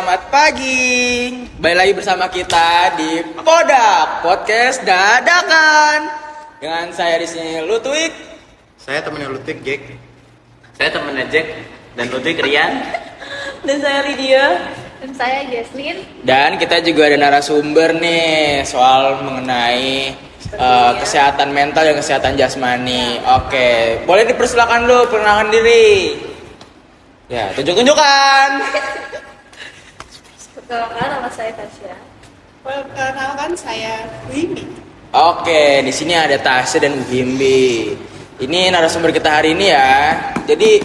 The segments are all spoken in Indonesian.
selamat pagi. Balik lagi bersama kita di Podak Podcast Dadakan. Dengan saya di sini Lutwik. Saya temennya Lutwik, Jack. Saya temennya Jack dan Lutwik Rian. Dan saya Lydia. Dan saya Jasmine. Dan kita juga ada narasumber nih soal mengenai kesehatan mental dan kesehatan jasmani. Oke, boleh dipersilakan dulu perkenalkan diri. Ya, tunjuk-tunjukkan. Perkenalkan, nama saya Tasya. Perkenalkan saya Wimi. Oke, di sini ada Tasya dan Wimbi. Ini narasumber kita hari ini ya. Jadi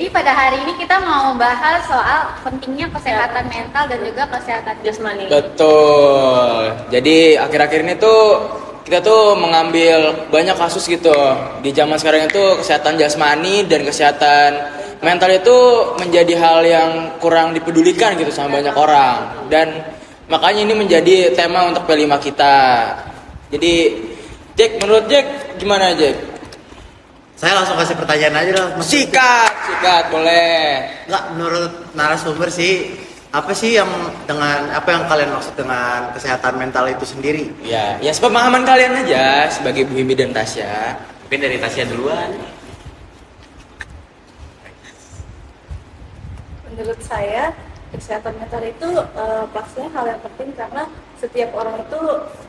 pada hari ini kita mau bahas soal pentingnya kesehatan mental dan juga kesehatan jasmani. Betul. Jadi akhir-akhir ini tuh kita tuh mengambil banyak kasus gitu. Di zaman sekarang itu kesehatan jasmani dan kesehatan mental itu menjadi hal yang kurang dipedulikan gitu sama banyak orang. Dan makanya ini menjadi tema untuk P5 kita. Jadi Jack, menurut Jack gimana Jack? Saya langsung kasih pertanyaan aja lah. Sikat boleh. Enggak, menurut narasumber sih, apa sih yang kalian maksud dengan kesehatan mental itu sendiri? Ya sepemahaman kalian aja sebagai Bu Himbi dan Tasya. Mungkin dari Tasya duluan. Menurut saya, kesehatan mental itu pastinya hal yang penting karena setiap orang itu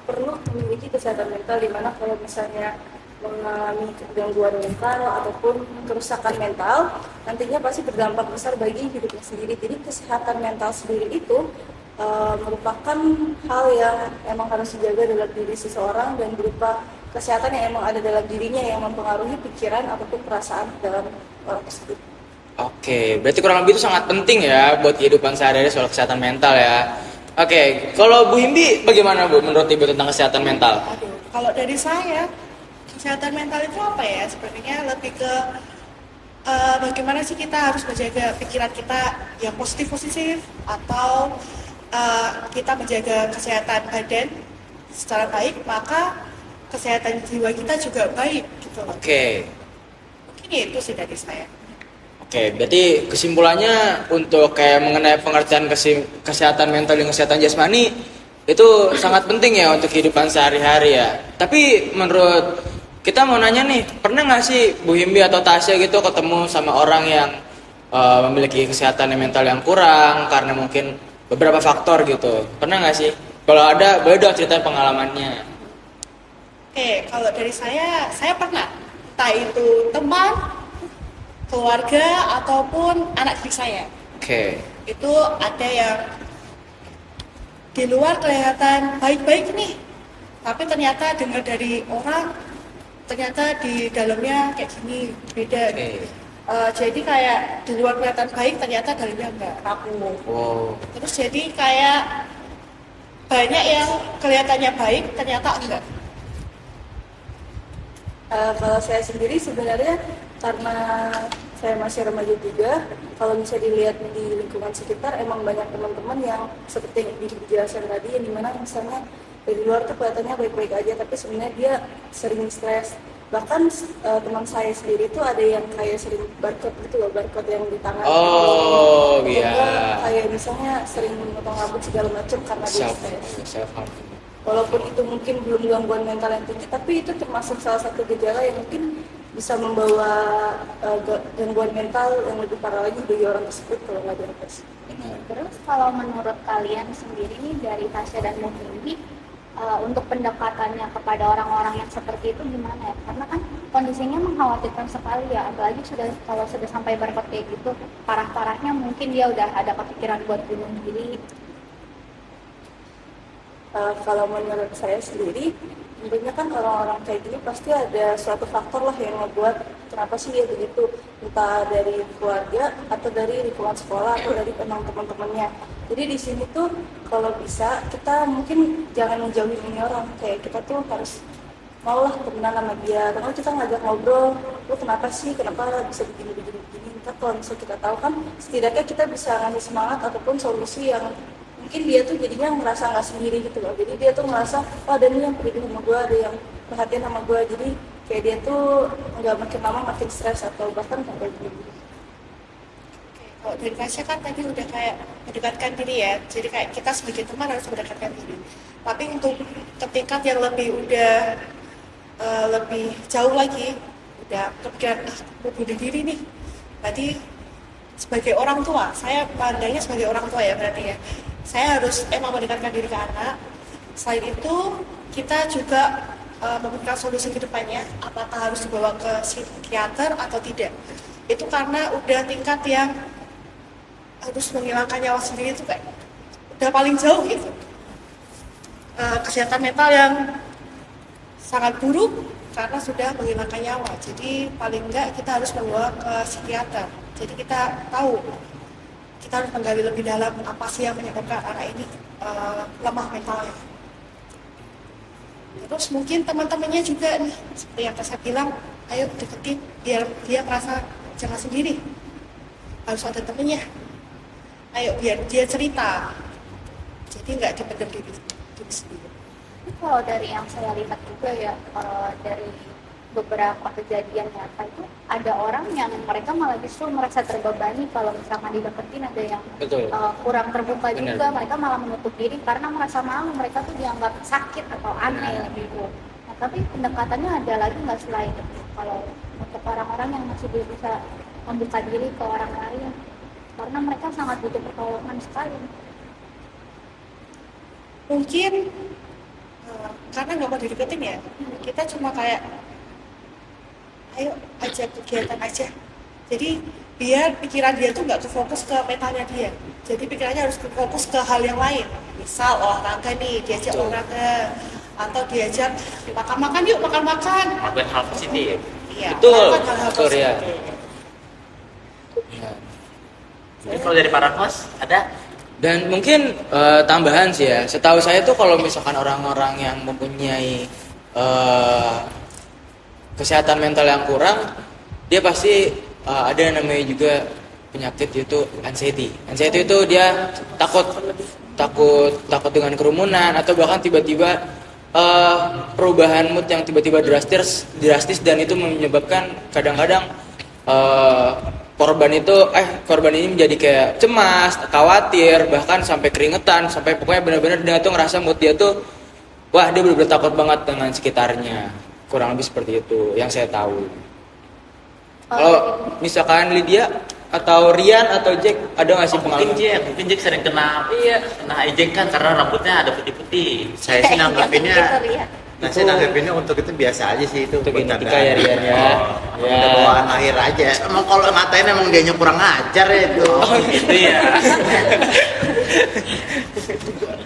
perlu memiliki kesehatan mental, dimana kalau misalnya mengalami gangguan mental ataupun kerusakan mental, nantinya pasti berdampak besar bagi hidupnya sendiri. Jadi kesehatan mental sendiri itu merupakan hal yang emang harus dijaga dalam diri seseorang dan berupa kesehatan yang emang ada dalam dirinya yang mempengaruhi pikiran ataupun perasaan dalam orang tersebut. Oke, berarti kurang lebih itu sangat penting ya buat kehidupan sehari-hari soal kesehatan mental ya. Oke, kalau Bu Himbi bagaimana Bu menurut Ibu tentang kesehatan mental? Kalau dari saya, kesehatan mental itu apa ya? Sebenarnya lebih ke bagaimana sih kita harus menjaga pikiran kita yang positif atau kita menjaga kesehatan badan secara baik, maka kesehatan jiwa kita juga baik gitu. Oke. Mungkin itu sih dari saya. Oke, berarti kesimpulannya untuk kayak mengenai pengertian kesehatan mental dan kesehatan jasmani itu sangat penting ya untuk kehidupan sehari-hari ya. Tapi menurut kita mau nanya nih, pernah nggak sih Bu Himbi atau Tasya gitu ketemu sama orang yang memiliki kesehatan mental yang kurang karena mungkin beberapa faktor gitu? Pernah nggak sih? Kalau ada, boleh dong cerita pengalamannya. Oke, kalau dari saya pernah, entah itu teman, keluarga ataupun anak diri saya. Oke. Itu ada yang di luar kelihatan baik-baik nih, tapi ternyata dengar dari orang ternyata di dalamnya kayak gini, beda. Oke. Jadi kayak di luar kelihatan baik, ternyata dalamnya enggak, rapuh. Wow. Terus jadi kayak banyak yang kelihatannya baik, ternyata enggak. Kalau saya sendiri sebenarnya karena saya masih remaja juga, kalau bisa dilihat di lingkungan sekitar emang banyak teman-teman yang seperti yang dijelaskan tadi, yang dimana misalnya dari luar tuh kelihatannya baik-baik aja tapi sebenarnya dia sering stres. Bahkan teman saya sendiri tuh ada yang kayak sering barcode gitu loh, barcode yang di tangan. Oh gitu. iya. Kayak misalnya sering potong rambut segala macam karena dia stres. Walaupun itu mungkin belum gangguan mental yang tinggi, tapi itu termasuk salah satu gejala yang mungkin bisa membawa gangguan mental yang lebih parah lagi bagi orang tersebut kalau nggak diatasi. Terus kalau menurut kalian sendiri nih dari Tasya dan Muhimbi, untuk pendekatannya kepada orang-orang yang seperti itu gimana ya? Karena kan kondisinya mengkhawatirkan sekali ya, apalagi kalau sudah sampai berpikir gitu, parah-parahnya mungkin dia udah ada kepikiran buat bunuh diri. Kalau menurut saya sendiri, tentunya kan orang-orang kayak gini pasti ada suatu faktor lah yang membuat kenapa sih dia begitu, entah dari keluarga atau dari lingkungan sekolah atau dari teman-temannya. Jadi di sini tuh kalau bisa kita mungkin jangan menjauhi ini orang, kayak kita tuh harus maulah temenan sama dia, karena kita ngajak ngobrol, lu kenapa sih, kenapa bisa begini. Ntar kalau misalnya kita tahu kan setidaknya kita bisa ngasih semangat ataupun solusi yang mungkin dia tuh jadinya merasa nggak sendiri gitu loh. Jadi dia tuh merasa, oh ada nih yang peduli sama gue, ada yang perhatian sama gue. Jadi kayak dia tuh nggak makin lama makin stres atau bahkan sampai bunuh diri. Kalau dari Tasya kan tadi udah kayak mendekatkan diri ya, jadi kayak kita sebagai teman harus mendekatkan diri. Tapi untuk ke tingkat yang lebih jauh lagi, udah kepikiran mau bunuh diri nih, berarti sebagai orang tua, saya pandangnya sebagai orang tua ya berarti ya, saya harus emang mendekatkan diri ke anak. Selain itu kita juga memberikan solusi ke depannya, apakah harus dibawa ke psikiater atau tidak. Itu karena udah tingkat yang harus menghilangkan nyawa sendiri itu kayak udah paling jauh gitu. Kesehatan mental yang sangat buruk karena sudah menghilangkan nyawa. Jadi paling enggak kita harus membawa ke psikiater. Jadi kita tahu, kita harus menggali lebih dalam apa sih yang menyebabkan anak ini lemah mentalnya. Terus mungkin teman-temannya juga nih, seperti yang saya bilang, ayo deketin biar dia merasa jangan sendiri. Harus ada temennya. Ayo biar dia cerita. Jadi nggak dipendam diri sendiri. Kalau dari yang saya lihat juga ya, dari beberapa kejadian nyata itu ada orang yang mereka malah justru merasa terbebani kalau misalkan dideketin, ada yang kurang terbuka juga. Benar. Mereka malah menutup diri karena merasa malu, mereka tuh dianggap sakit atau aneh gitu. Nah, tapi pendekatannya ada lagi nggak selain itu? Kalau untuk orang-orang yang masih belum bisa membuka diri ke orang lain, karena mereka sangat butuh pertolongan sekali. Mungkin karena nggak mau dideketin ya, kita cuma kayak ayo ajak kegiatan aja. Jadi biar pikiran dia tuh nggak kefokus ke mentalnya dia. Jadi pikirannya harus kefokus ke hal yang lain. Misal olahraga nih, diajak olahraga, atau diajak makan-makan yuk, makan-makan. Melakukan hal positif. Iya, Betul, melakukan hal-hal betul ya. positif. Jadi kalau dari para host ada? Dan mungkin tambahan sih ya, setahu saya tuh kalau misalkan orang-orang yang mempunyai kesehatan mental yang kurang, dia pasti ada yang namanya juga penyakit yaitu anxiety. Anxiety itu dia takut dengan kerumunan, atau bahkan tiba-tiba perubahan mood yang tiba-tiba drastis, dan itu menyebabkan kadang-kadang korban ini menjadi kayak cemas, khawatir, bahkan sampai keringetan, sampai pokoknya benar-benar dia tuh ngerasa mood dia tuh wah, dia benar-benar takut banget dengan sekitarnya. Kurang lebih seperti itu yang saya tahu. Kalau misalkan Lydia atau Rian atau Jack ada nggak sih pengalaman? Mungkin Jack sering kena ejekan karena rambutnya ada putih-putih. Saya sih nanggapinnya, Itu lihat. saya nanggapinnya untuk itu biasa aja sih, itu Untuk bercandaan. genetika ya, Rian ya. Udah bawaan lahir aja. Emang kalau ngatain emang dianya kurang ajar ya itu. Gitu ya.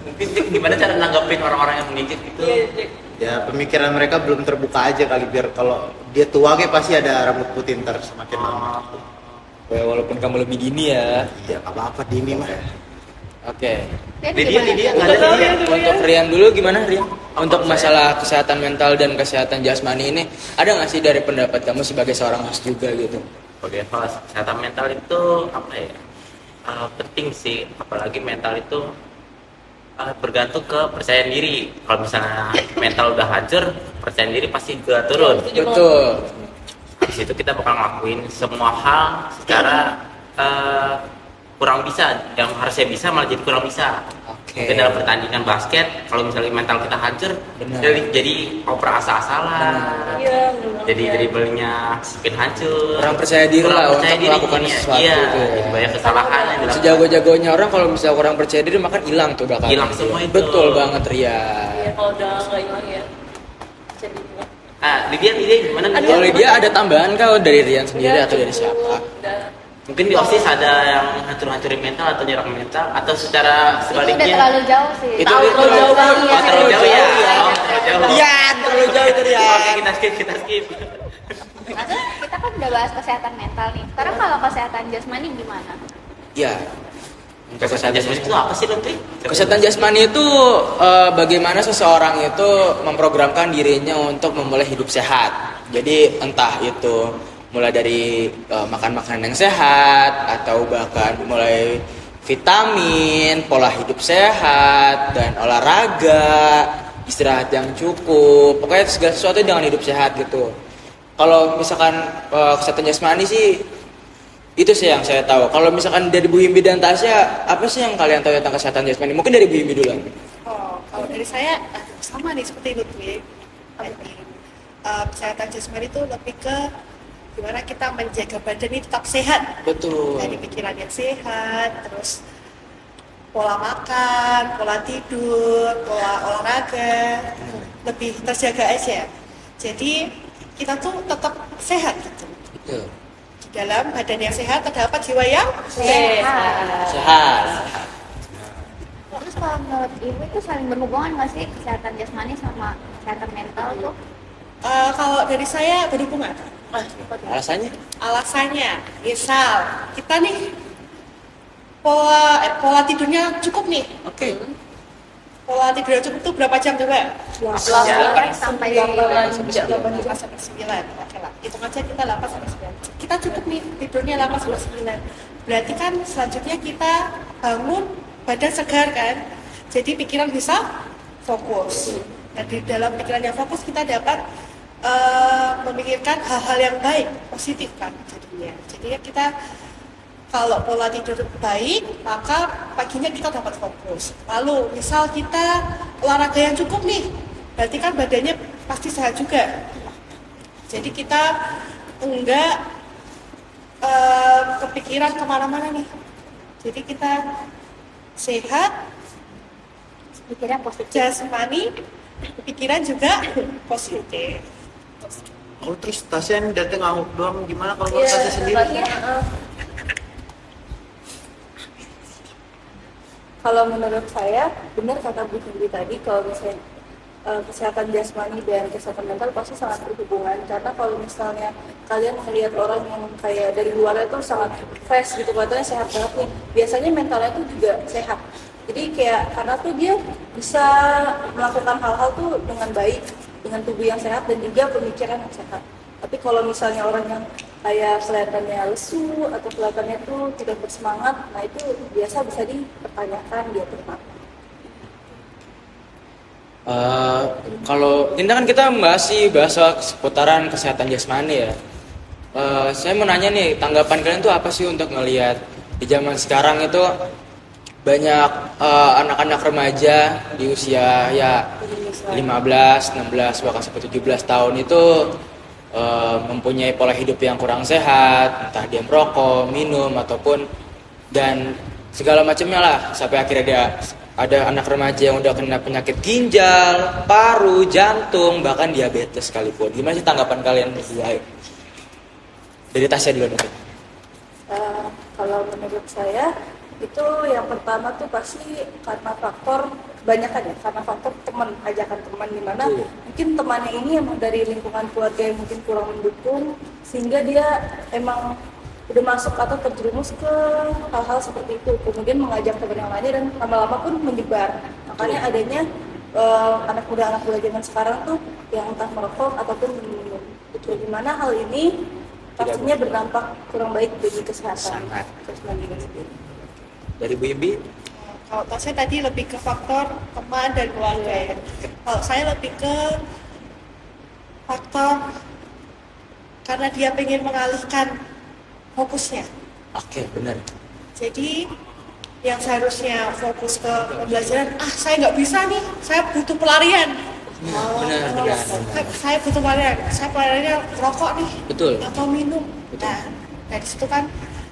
Mungkin Jack gimana cara nanggapin orang-orang yang mengejek gitu? Ya pemikiran mereka belum terbuka aja kali, biar kalau dia tua kayak pasti ada rambut putih ntar semakin lama. Ya, walaupun kamu lebih dini ya. Iya, apa-apa dini mah. Oke. Lydia nggak Untuk, ada Lydia. untuk Rian dulu gimana Rian? Untuk masalah kesehatan mental dan kesehatan jasmani ini, ada nggak sih dari pendapat kamu sebagai seorang host juga gitu? Sebagai host, kesehatan mental itu apa ya? Penting sih, apalagi mental itu bergantung ke percaya diri. Kalau misalnya mental udah hancur, percaya diri pasti juga turun. Betul. Di situ kita bakal ngelakuin semua hal secara kurang bisa, yang harusnya bisa malah jadi kurang bisa. Oke. Mungkin dalam pertandingan basket, kalau misalnya mental kita hancur, Benar. jadi oper asal-asalan. Iya, Jadi dribblenya makin hancur. Kurang percaya diri lah untuk melakukan jadinya. sesuatu Iya, tuh ya. jadi banyak kesalahan yang dilakukan. Sejago-jagonya orang kalau misalnya kurang percaya diri makan hilang tuh bakal. Hilang semua itu. Betul banget Rian. Iya, kalau udah nggak hilang ya jadi hilang. Lydia gimana Lydia? Kalau dia ada tambahan kau dari Rian sendiri atau dari siapa? Mungkin di OSIS ada yang hancur-hancurin mental atau nyerang mental, atau secara Itu udah sebaliknya. terlalu jauh sih. Itu Terlalu terlalu jauh. jauh. Oh, terlalu jauh ya. Iya. Oh, terlalu jauh. Rian, terlalu jauh itu Rian. Oke, kita skip. Nah, kita kan udah bahas kesehatan mental nih. Sekarang kalau kesehatan jasmani gimana? Ya. Untuk Kesehatan jasmani itu apa sih, Lutfi? Kesehatan jasmani itu bagaimana seseorang itu memprogramkan dirinya untuk memulai hidup sehat. Jadi entah itu mulai dari makan makanan yang sehat, atau bahkan mulai vitamin, pola hidup sehat, dan olahraga, istirahat yang cukup. Pokoknya segala sesuatu dengan hidup sehat gitu. Kalau misalkan kesehatan jasmani sih Itu sih yang saya tahu. Kalau misalkan dari Bu Himbi dan Tasya, apa sih yang kalian tahu tentang kesehatan jasmani? Mungkin dari Bu Himbi dulu. Oh, kalau dari saya sama nih seperti Ludwig. Kesehatan jasmani itu lebih ke gimana kita menjaga badan ini tetap sehat. Betul. Dari pikiran yang sehat, terus pola makan, pola tidur, pola olahraga, lebih terjaga aja. Jadi kita tuh tetap sehat gitu. Betul. Di dalam badan yang sehat terdapat jiwa yang Sehat. Sehat. Terus kalau menurut ibu itu saling berhubungan nggak sih kesehatan jasmani sama kesehatan mental tuh? Kalau dari saya berhubungan. Alasannya? Alasannya, misal kita nih pola tidurnya cukup nih. Oke. Pola tidurnya cukup tuh berapa jam coba? 8 sampai 8 sampai 9. Oke lah. Hitung aja kita 8 sampai 9. Kita cukup nih tidurnya 8 sampai 9. Berarti kan selanjutnya kita bangun badan segar kan. Jadi pikiran bisa fokus. Dan di dalam pikiran yang fokus kita dapat memikirkan hal-hal yang baik, positif kan jadinya. Jadinya kita kalau pola tidur baik, maka paginya kita dapat fokus. Lalu misal kita olahraga yang cukup nih, berarti kan badannya pasti sehat juga. Jadi kita enggak kepikiran kemana-mana nih. Jadi kita sehat, pikiran positif. jasmani, pikiran juga positif. Oh terus Tasya ini datang ngamuk doang, gimana kalau menurut Tasya sendiri? Kalau menurut saya, benar kata Bu Himbi tadi, kalau misalnya kesehatan jasmani dan kesehatan mental pasti sangat berhubungan. Karena kalau misalnya kalian melihat orang yang kayak dari luar itu sangat fresh gitu, katanya sehat banget nih, biasanya mentalnya tuh juga sehat. Jadi kayak karena tuh dia bisa melakukan hal-hal tuh dengan baik, dengan tubuh yang sehat dan juga pemikiran yang sehat. Tapi kalau misalnya orang yang kayak kelihatannya lesu atau kelihatannya tuh tidak bersemangat, nah itu biasa bisa dipertanyakan dia kenapa. Kalau ini kan kita bahas soal seputaran kesehatan jasmani ya. Saya mau nanya nih, tanggapan kalian tuh apa sih untuk ngelihat di zaman sekarang itu banyak anak-anak remaja di usia ya 15, 16, bahkan sampai 17 tahun itu mempunyai pola hidup yang kurang sehat, entah dia merokok, minum ataupun dan segala macamnya lah, sampai akhirnya ada anak remaja yang udah kena penyakit ginjal, paru, jantung, bahkan diabetes sekalipun. Gimana sih tanggapan kalian berdua? Dari Tasya dulu nih. Kalau menurut saya itu yang pertama tuh pasti karena faktor kebanyakan ya, karena faktor teman, ajakan teman, dimana mungkin temannya ini emang dari lingkungan keluarga yang mungkin kurang mendukung sehingga dia emang udah masuk atau terjerumus ke hal-hal seperti itu, kemudian mengajak teman yang lainnya dan lama-lama pun menyebar. Makanya adanya anak muda zaman sekarang tuh yang entah merokok ataupun minum. Itu dimana hal ini pastinya berdampak kurang baik bagi kesehatan jasmani sendiri. Dari Bu Himbi? Kalau saya tadi lebih ke faktor teman dan keluarga ya. Kalau saya lebih ke faktor karena dia pengen mengalihkan fokusnya. Oke, benar. Jadi yang seharusnya fokus ke pembelajaran, saya nggak bisa nih, saya butuh pelarian. Benar. Saya butuh pelarian, saya pelariannya rokok nih, Betul. atau minum. Betul. Nah, dari situ kan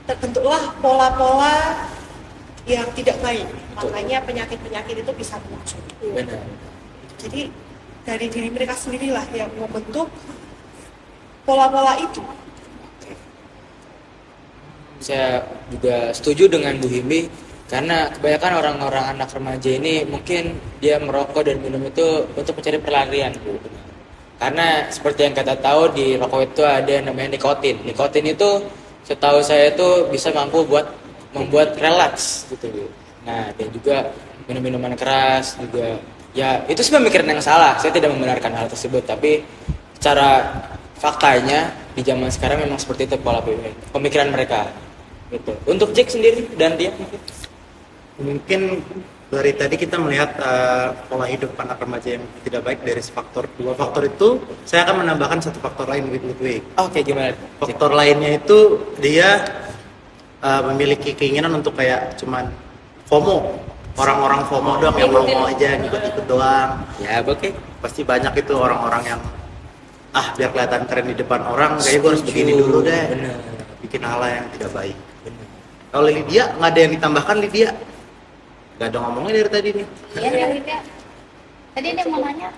terbentuklah pola-pola yang tidak baik. Makanya penyakit-penyakit itu bisa muncul. Benar. Jadi dari diri mereka sendirilah yang membentuk pola-pola itu. Saya juga setuju dengan Bu Himbi karena kebanyakan orang-orang anak remaja ini mungkin dia merokok dan minum itu untuk mencari pelarian. Karena seperti yang kita tahu di rokok itu ada yang namanya nikotin. Nikotin itu setahu saya itu bisa mampu membuat relaks gitu. Nah, dan juga minum-minuman keras juga. Ya, itu sih pemikiran yang salah. Saya tidak membenarkan hal tersebut, tapi secara faktanya di zaman sekarang memang seperti itu pola pemikiran mereka. Gitu. Untuk Jack sendiri dan dia Mungkin dari tadi kita melihat pola hidup anak remaja yang tidak baik dari dua faktor itu. Saya akan menambahkan satu faktor lain, Ludwig. Oke, gimana? Faktor lainnya itu dia memiliki keinginan untuk kayak cuman FOMO, orang-orang FOMO doang yang mau aja ikut-ikut doang. Ya, oke. Pasti banyak itu orang-orang yang biar kelihatan keren di depan orang, kayaknya gue harus begini dulu deh. Bener. Bikin hal yang tidak baik. Kalau Lydia nggak ada yang ditambahkan, Lydia? Nggak ada ngomongnya dari tadi nih. Iya tadi dia. Tadi dia mau nanya.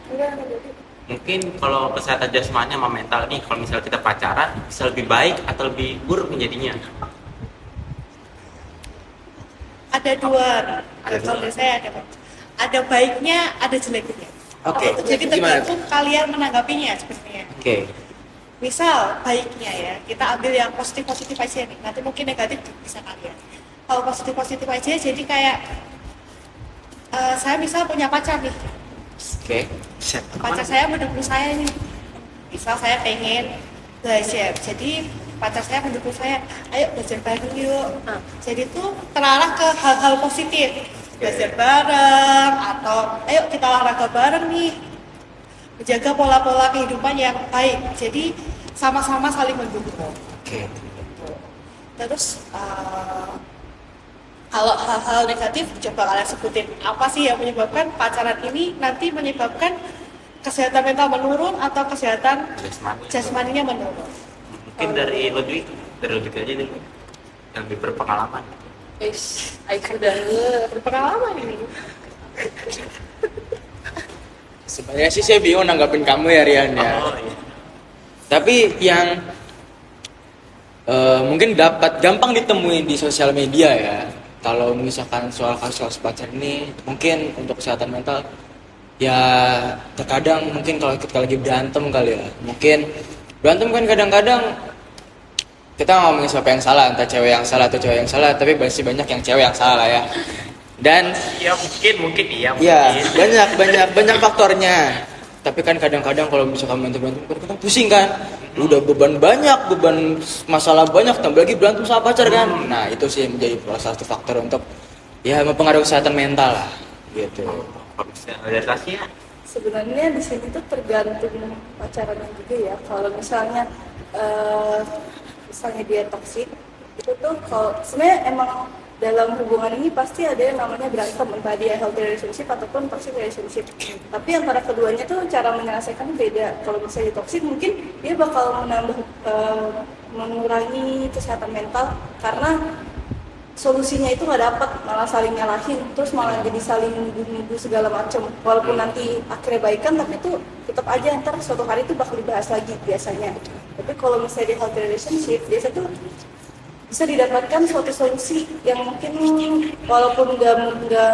Mungkin kalau kesehatan jasmani sama mental nih, kalau misalnya kita pacaran bisa lebih baik atau lebih buruk menjadinya? Ada dua. Ada Kalau dua. dari saya ada baiknya, ada jeleknya. Oke. Jadi Gimana? tergantung kalian menanggapinya sebenarnya. Oke. Misal baiknya ya, kita ambil yang positif aja nih. Nanti mungkin negatif bisa kalian. Kalau positif aja, jadi kayak saya misal punya pacar nih. Oke. Pacar saya mendukung saya nih. Misal saya pengen belajar, jadi pacar saya mendukung saya, ayo belajar bareng yuk. Jadi tuh terarah ke hal-hal positif, belajar bareng atau ayo kita olahraga bareng nih, menjaga pola-pola kehidupan yang baik. Jadi sama-sama saling mendukung. Oke. Terus kalau hal-hal negatif coba kalian sebutin apa sih yang menyebabkan pacaran ini nanti menyebabkan kesehatan mental menurun atau kesehatan jasmaninya menurun. Mungkin dari Ludwig aja dulu yang lebih berpengalaman. Aku udah Berpengalaman ini. Sebenarnya sih saya bingung nanggapin kamu ya, Rian ya. Oh iya. Tapi yang mungkin dapat gampang ditemui di sosial media ya. Kalau misalkan soal kasus pacar ini, mungkin untuk kesehatan mental, ya terkadang mungkin kalau kita lagi berantem kali ya. Mungkin berantem kan kadang-kadang kita ngomongin siapa yang salah, entah cewek yang salah atau cowok yang salah, tapi masih banyak yang cewek yang salah lah ya. Dan Ya mungkin iya. ya Mungkin. banyak faktornya. Tapi kan kadang-kadang kalau misalkan berantem kadang pusing kan, udah beban masalah banyak, tambah lagi berantem sama pacar kan. Nah itu sih menjadi salah satu faktor untuk ya mempengaruhi kesehatan mental lah gitu. Kalau misalnya dari Tasya, sebenarnya di sini tuh tergantung pacarannya juga ya. Kalau misalnya dia toksik, itu tuh kalau sebenarnya emang dalam hubungan ini pasti ada yang namanya berantem, entah dia healthy relationship ataupun toxic relationship. Tapi antara keduanya tuh cara menyelesaikannya beda. Kalau misalnya toxic mungkin dia bakal mengurangi kesehatan mental karena solusinya itu nggak dapat, malah saling nyalahin, terus malah jadi saling nuduh segala macam. Walaupun nanti akhirnya baikan, tapi itu tetap aja ntar suatu hari itu bakal dibahas lagi biasanya. Tapi kalau misalnya di healthy relationship, biasa tuh bisa didapatkan suatu solusi yang mungkin walaupun nggak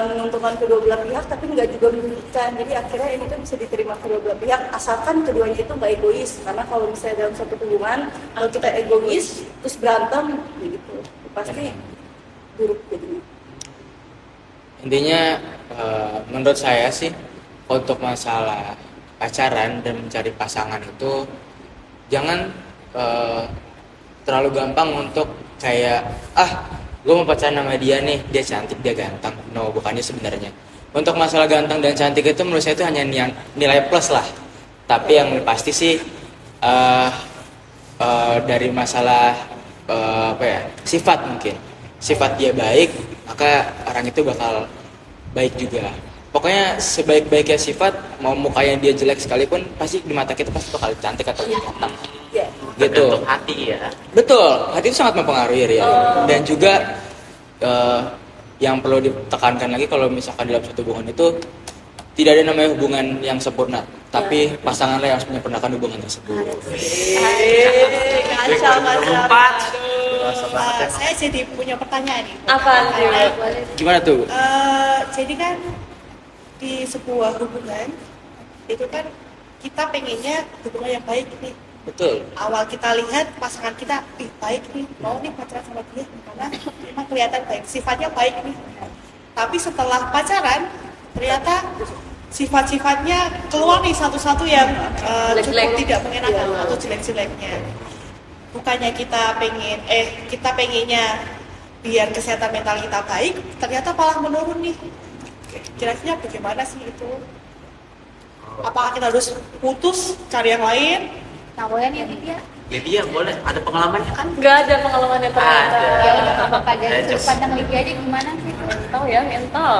menguntungkan kedua belah pihak, tapi nggak juga merugikan. Jadi akhirnya ini tuh bisa diterima kedua belah pihak, asalkan keduanya itu nggak egois. Karena kalau misalnya dalam suatu hubungan, kalau kita egois terus berantem, gitu pasti buruk jadinya. Intinya menurut saya sih untuk masalah pacaran dan mencari pasangan itu jangan terlalu gampang untuk kayak gue mau pacaran sama dia nih, dia cantik, dia ganteng. No, bukannya sebenarnya. Untuk masalah ganteng dan cantik itu menurut saya itu hanya nilai plus lah. Tapi yang pasti sih dari masalah sifat mungkin. Sifat dia baik, maka orang itu bakal baik juga. Pokoknya sebaik-baiknya sifat, mau mukanya dia jelek sekalipun, pasti di mata kita pasti bakal cantik atau ganteng. Ya. Gitu. tergantung hati ya. Betul, hati itu sangat mempengaruhi ya. Dan juga yang perlu ditekankan lagi kalau misalkan dalam satu hubungan itu tidak ada namanya hubungan yang sempurna, tapi pasanganlah yang harus menyempurnakan hubungan tersebut. Kacau. Saya jadi punya pertanyaan nih. Apa? Gimana tuh? Jadi kan di sebuah hubungan itu kan kita pengennya hubungan yang baik nih. Betul. Awal kita lihat pasangan kita baik nih, mau nih pacaran sama dia karena memang kelihatan baik, sifatnya baik nih. Tapi setelah pacaran ternyata sifat-sifatnya keluar nih satu-satu yang cukup tidak mengenakan atau jelek-jeleknya. Bukannya kita pengennya biar kesehatan mental kita baik, ternyata malah menurun nih. Kira-kira bagaimana sih itu? Apakah kita harus putus, cari yang lain? Nah boleh nih dia. Lydia boleh ada pengalamannya kan? Nggak ada pengalamannya ternyata. Ada. Ya udah nggak apa-apa, dari Saya sudut just- pandang Lydia aja gimana sih? Tahu ya, mental.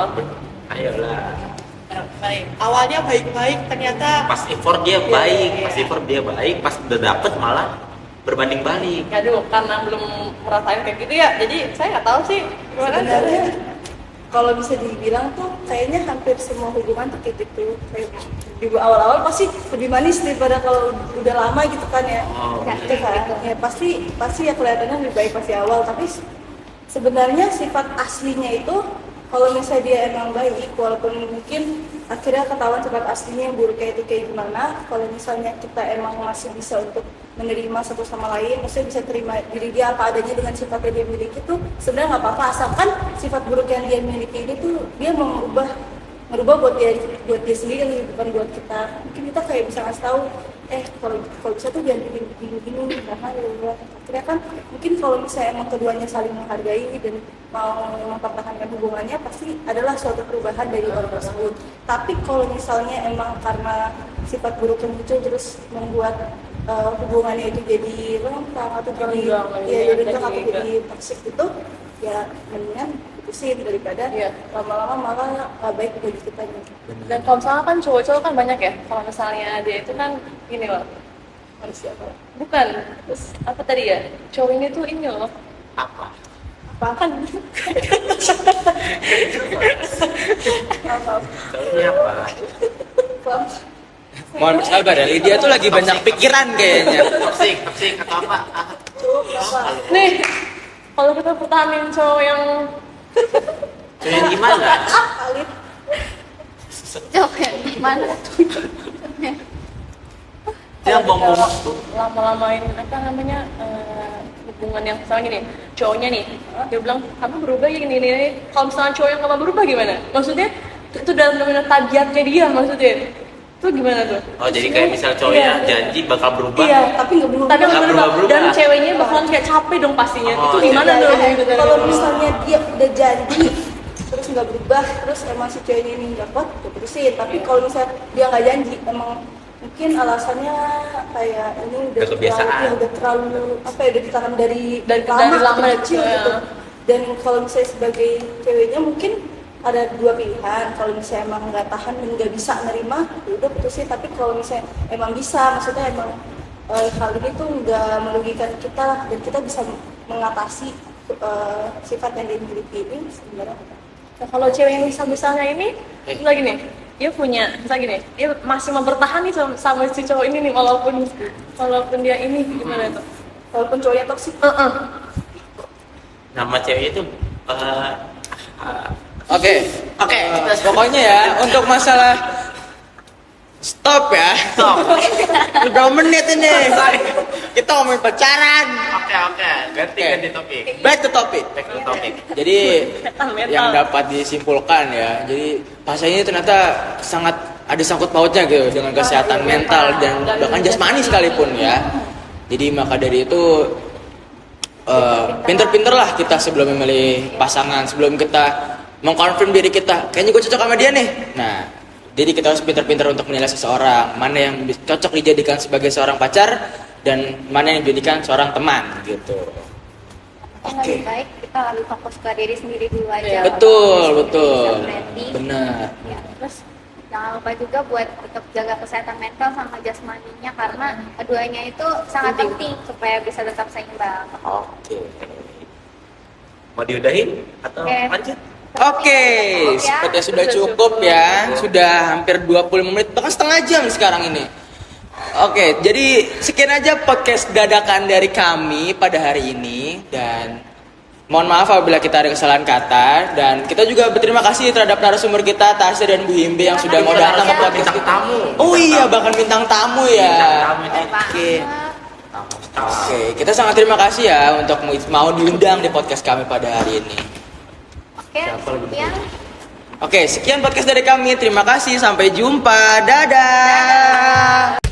Ayolah. Baik. Awalnya baik-baik, ternyata Pas effort dia baik, pas udah dapet malah berbanding balik. Aduh, karena belum merasain kayak gitu ya, jadi saya nggak tahu sih gimana. Sebenarnya kalau bisa dibilang tuh kayaknya hampir semua hubungan tuh kayak gitu. Kayak di awal-awal pasti lebih manis daripada kalau udah lama gitu kan ya. Oh, Gitu kan. Ya pasti ya kelihatannya lebih baik pasti awal, tapi sebenarnya sifat aslinya itu kalau misalnya dia emang baik, walaupun mungkin akhirnya ketahuan sifat aslinya yang buruknya itu kayak gimana, kalau misalnya kita emang masih bisa untuk menerima satu sama lain, maksudnya bisa terima diri dia apa adanya dengan sifat yang dia miliki tuh sebenarnya nggak apa-apa, asalkan sifat buruk yang dia miliki ini tuh dia mau merubah buat dia sendiri, bukan buat kita. Mungkin kita kayak bisa ngasih tahu, kalau bisa tuh jangan gini karena ya akhirnya kan mungkin kalau misalnya emang keduanya saling menghargai dan mau mempertahankan hubungannya pasti adalah suatu perubahan dari orang tersebut. Tapi kalau misalnya emang karena sifat buruk yang muncul terus membuat hubungannya itu jadi renggang atau jadi renggang atau jadi toksik itu, ya mendingan putusin daripada lama-lama malah nggak baik bagi kita gitu. Dan kalau misalnya kan cowok-cowok kan banyak ya, kalau misalnya dia itu kan ini loh, Manusia apa? bukan, terus apa tadi ya, cowok ini tuh ini loh, Apa? apa kan? Soalnya apa? Mohon bersabar ya, Lydia tuh lagi banyak pikiran kayaknya. Toxic atau apa? Nih, kalau kita pertahanin cowok yang Cewek gimana? Alif, Jawab ya, gimana? Dia buang waktu. lama-lamain apa namanya hubungan yang misalnya gini, cowoknya nih dia bilang kamu berubah ya gini. Kalau misalnya cowok yang nggak berubah gimana? Maksudnya itu dalam benar tabiatnya dia, maksudnya itu gimana tuh? Oh, jadi kayak misal cowoknya janji bakal berubah. Iya, tapi nggak berubah. tapi nggak berubah. berubah. Dan ceweknya bakalan kayak capek dong pastinya. Oh, Itu gimana Ya, tuh? ya, Gitu, kalau misalnya dia udah janji terus nggak berubah, terus emang si ceweknya ini nggak kuat, ya putusin. Tapi kalau misalnya dia nggak janji, emang mungkin alasannya kayak ini udah Kebiasaan. udah terlalu apa ya, udah ditanam dari Dari lama lama dari kecil gitu, ya. gitu. Dan kalau misalnya sebagai ceweknya mungkin ada dua pilihan. Kalau misalnya emang nggak tahan dan nggak bisa nerima, ya udah putusin. Tapi kalau misalnya emang bisa, maksudnya emang hal ini tuh nggak merugikan kita dan kita bisa mengatasi sifat yang dimiliki ini sebenarnya. Nah, kalau cewek yang bisa-bisanya ini lagi nih, dia punya misalnya gini, dia masih mempertahankan sama si cowok ini nih walaupun dia ini gimana tuh? Walaupun cowoknya toksik. Nama cewek itu Oke, pokoknya ya untuk masalah stop ya. stop. Udah menit ini. Kita ngomongin pacaran. Oke. Ganti topik. Back to topic. Jadi Mental. yang dapat disimpulkan ya, jadi pasal ini ternyata sangat ada sangkut pautnya gitu dengan kesehatan mental dan bahkan jasmani sekalipun ya. Jadi maka dari itu pinter-pinter lah kita sebelum memilih pasangan, sebelum kita mengkonfirm diri kita, kayaknya gue cocok sama dia nih. Nah, jadi kita harus pinter-pinter untuk menilai seseorang, mana yang cocok dijadikan sebagai seorang pacar dan mana yang dijadikan seorang teman gitu. Yang lebih baik kita lebih fokus ke diri sendiri dulu aja. Iya. Betul. Bisa branding. Benar. Ya, terus jangan lupa juga buat tetap jaga kesehatan mental sama jasmaninya karena keduanya itu sangat penting supaya bisa tetap seimbang. Oke. Mau diudahin atau Oke. lanjut? Oke, sepertinya sudah cukup ya. Sudah hampir 25 menit, bahkan setengah jam sekarang ini. Oke, jadi sekian aja podcast dadakan dari kami pada hari ini. Dan mohon maaf apabila kita ada kesalahan kata. Dan kita juga berterima kasih terhadap narasumber kita, Tasya dan Bu Himbe yang sudah mau datang ke podcast Bintang kita. tamu. Oh iya, bahkan bintang tamu ya. Bintang tamu ini. Oke. Oke, kita sangat terima kasih ya untuk mau diundang di podcast kami pada hari ini. Oke, sekian. Oke, sekian podcast dari kami. Terima kasih. Sampai jumpa. Dadah.